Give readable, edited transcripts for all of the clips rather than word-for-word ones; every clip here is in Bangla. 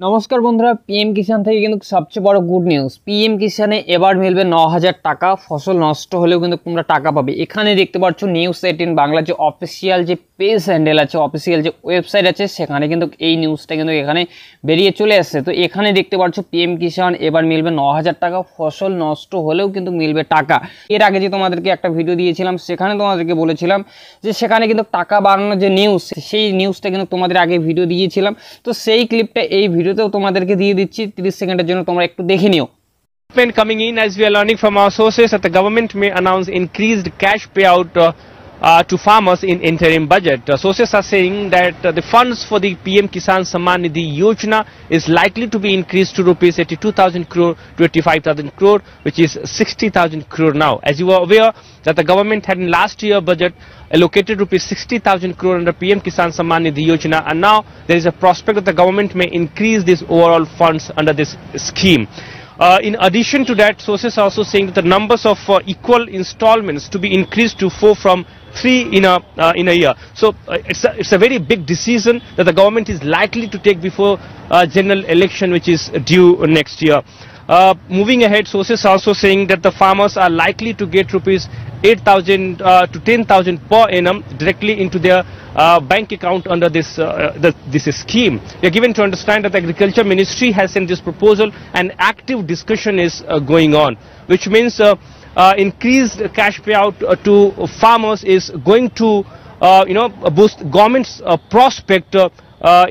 নমস্কার বন্ধুরা, পিএম কিষাণ থেকে কিন্তু সবচেয়ে বড় গুড নিউজ। পিএম কিষাণে এবার মিলবে ৯,০০০ টাকা। ফসল নষ্ট হলেও কিন্তু তোমরা টাকা পাবে। এখানে দেখতে পাচ্ছ News18 বাংলা যে অফিসিয়াল যে পেজ হ্যান্ডেল আছে, অফিসিয়াল যে ওয়েবসাইট আছে, সেখানে কিন্তু এই নিউজটা কিন্তু এখানে বেরিয়ে চলে আসছে। তো এখানে দেখতে পাচ্ছ পিএম কিষাণ এবার মিলবে ৯,০০০ টাকা। ফসল নষ্ট হলেও কিন্তু মিলবে টাকা। এর আগে যে তোমাদেরকে একটা ভিডিও দিয়েছিলাম, সেখানে তোমাদেরকে বলেছিলাম যে সেখানে কিন্তু টাকা বাড়ানোর যে নিউজ, সেই নিউজটা কিন্তু তোমাদের আগে ভিডিও দিয়েছিলাম। তো সেই ক্লিপটা এই ভিডিওতেও তোমাদেরকে দিয়ে দিচ্ছি, 30 সেকেন্ডের জন্য তোমরা একটু দেখে নিও। Coming in, as we are learning from our sources, that the government may announce increased cash payout to farmers in interim budget. Sources are saying that the funds for the PM Kisan Samman Nidhi Yojana is likely to be increased to rupees 82,000 crore to 85,000 crore, which is 60,000 crore now. As you are aware that the government had in last year budget allocated rupees 60,000 crore under PM Kisan Samman Nidhi Yojana, and now there is a prospect that the government may increase these overall funds under this scheme. In addition to that, sources are also saying that the numbers of equal installments to be increased to 4 from 3 in a year. So it's a very big decision that the government is likely to take before general election, which is due next year. Moving ahead, sources are also saying that the farmers are likely to get rupees 8,000 to 10,000 per annum directly into their bank account under this scheme. We are given to understand that the Agriculture Ministry has sent this proposal and active discussion is going on, which means increased cash payout to farmers is going to boost government's prospect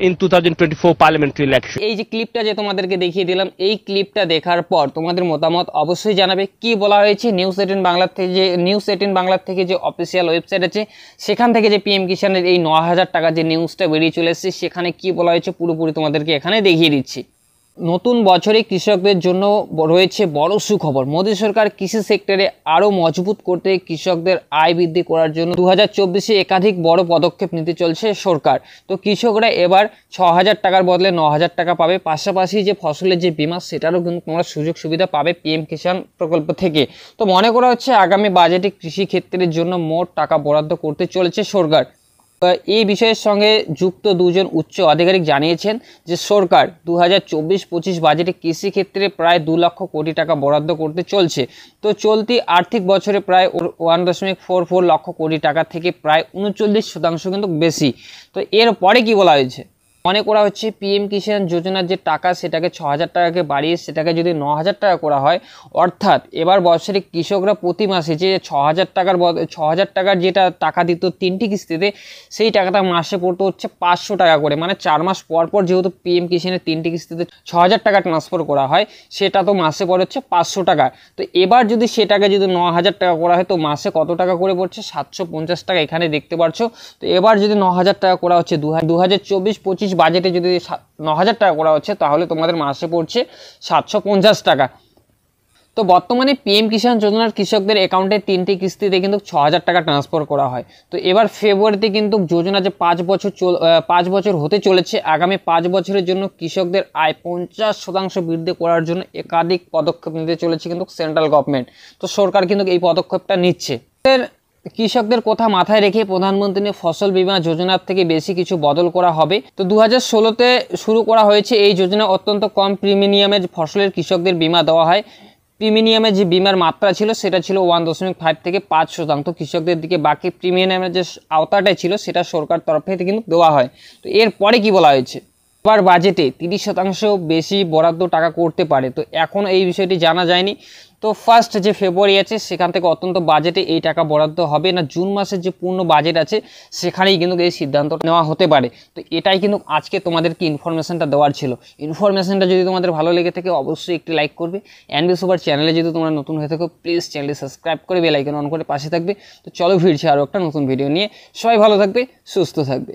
in 2024 parliamentary election. এই যে ক্লিপটা যে তোমাদেরকে দেখিয়ে দিলাম, এই ক্লিপটা দেখার পর তোমাদের মতামত অবশ্যই জানাবে। কি বলা হয়েছে News18 বাংলা থেকে, যে News18 বাংলা থেকে যে অফিসিয়াল ওয়েবসাইট আছে, সেখান থেকে যে পিএম কিষাণের এই ৯,০০০ টাকা যে নিউজটা বেরিয়ে চলে এসেছে, সেখানে কি বলা হয়েছে পুরোপুরি তোমাদেরকে এখানে দেখিয়ে দিচ্ছি। নতুন বছরে কৃষকদের জন্য রয়েছে বড় সুখবর। মোদী সরকার কৃষি সেক্টরে আরও মজবুত করতে কৃষকদের আয় বৃদ্ধি করার জন্য 2024-এ একাধিক বড় পদক্ষেপ নিতে চলছে সরকার। তো কৃষকরা এবার ৬,০০০ টাকার বদলে ৯,০০০ টাকা পাবে। পাশাপাশি যে ফসলের যে বীমা, সেটারও কিন্তু তোমরা সুযোগ সুবিধা পাবে পিএম কিষাণ প্রকল্প থেকে। তো মনে করা হচ্ছে আগামী বাজেটে কৃষি ক্ষেত্রের জন্য মোট টাকা বরাদ্দ করতে চলেছে সরকার। এই বিষয়ের সঙ্গে যুক্ত দুজন উচ্চ আধিকারিক জানিয়েছেন যে সরকার 2024-25 বাজেটে কৃষি ক্ষেত্রে প্রায় 2 লক্ষ কোটি টাকা বরাদ্দ করতে চলছে। তো চলতি আর্থিক বছরে প্রায় 1.44 লক্ষ কোটি টাকা থেকে প্রায় 39% কিন্তু বেশি। তো এর পরে কি বলা হয়েছে, মনে করা হচ্ছে পিএম কিষাণ যোজনার যে টাকা, সেটাকে ৬,০০০ টাকাকে বাড়িয়ে সেটাকে যদি ৯,০০০ টাকা করা হয়, অর্থাৎ এবার বছরে কৃষকরা প্রতি মাসে যে ৬,০০০ টাকার যেটা টাকা দিত 3টি কিস্তিতে, সেই টাকাটা মাসে পড়তে হচ্ছে ৫০০ টাকা করে। মানে 4 মাস পর পর যেহেতু পিএম কিষাণের 3টি কিস্তিতে ৬,০০০ টাকা ট্রান্সফার করা হয়, সেটা তো মাসে পড়ে হচ্ছে ৫০০ টাকা। তো এবার যদি সেটাকে যদি ৯,০০০ টাকা করা হয়, তো মাসে কত টাকা করে পড়ছে? ৭৫০ টাকা এখানে দেখতে পাচ্ছ। তো এবার যদি ৯,০০০ টাকা করা হচ্ছে 2024-25 বাজেটে যদি ৯,০০০ টাকা করা হচ্ছে, তাহলে তোমাদের মাসে পড়ছে ৭৫০ টাকা। তো বর্তমানে পিএম কিষাণ যোজনার কৃষকদের অ্যাকাউন্টে 3টি কিস্তিতে কিন্তু ৬,০০০ টাকা ট্রান্সফার করা হয়। তো এবার ফেব্রুয়ারিতে কিন্তু যোজনা যে 5 বছর হতে চলেছে, আগামী 5 বছরের জন্য কৃষকদের আয় 50% বৃদ্ধি করার জন্য একাধিক পদক্ষেপ নিতে চলেছে কিন্তু সেন্ট্রাল গভর্নমেন্ট। তো সরকার কিন্তু এই পদক্ষেপটা নিচ্ছে। কৃষকদের কথা মাথায় রেখে প্রধানমন্ত্রী ফসল বীমা যোজনার থেকে বেশি কিছু বদল করা হবে। তো 2016-তে শুরু করা হয়েছে এই যোজনা। অত্যন্ত কম প্রিমিয়ামের ফসলের কৃষকদের বীমা দেওয়া হয়। প্রিমিয়ামের যে বীমার মাত্রা ছিল, সেটা ছিল 1.5 থেকে 5% কৃষকদের দিকে। বাকি প্রিমিয়ামের যে আওতাটাই ছিল, সেটা সরকার তরফে কিন্তু দেওয়া হয়। তো এরপরে কি বলা হয়েছে, এবার বাজেটে 30% বেশি বরাদ্দ টাকা করতে পারে। তো এখন এই বিষয়টি জানা যায়নি। তো ফার্স্ট যে ফেব্রুয়ারি আছে, সেখান থেকে অত্যন্ত বাজেটে এই টাকা বরাদ্দ হবে না, জুন মাসের যে পূর্ণ বাজেট আছে, সেখানেই কিন্তু এই সিদ্ধান্ত নেওয়া হতে পারে। তো এটাই কিন্তু আজকে তোমাদেরকে ইনফরমেশনটা দেওয়ার ছিল। ইনফরমেশনটা যদি তোমাদের ভালো লেগে থাকে, অবশ্যই একটি লাইক করবে। এনবি সুপার চ্যানেলে যদি তোমরা নতুন হয়ে থাকো, প্লিজ চ্যানেলটি সাবস্ক্রাইব করে বেল আইকন অন করে পাশে থাকবে। তো চলো ফিরছি আরও একটা নতুন ভিডিও নিয়ে। সবাই ভালো থাকবে, সুস্থ থাকবে।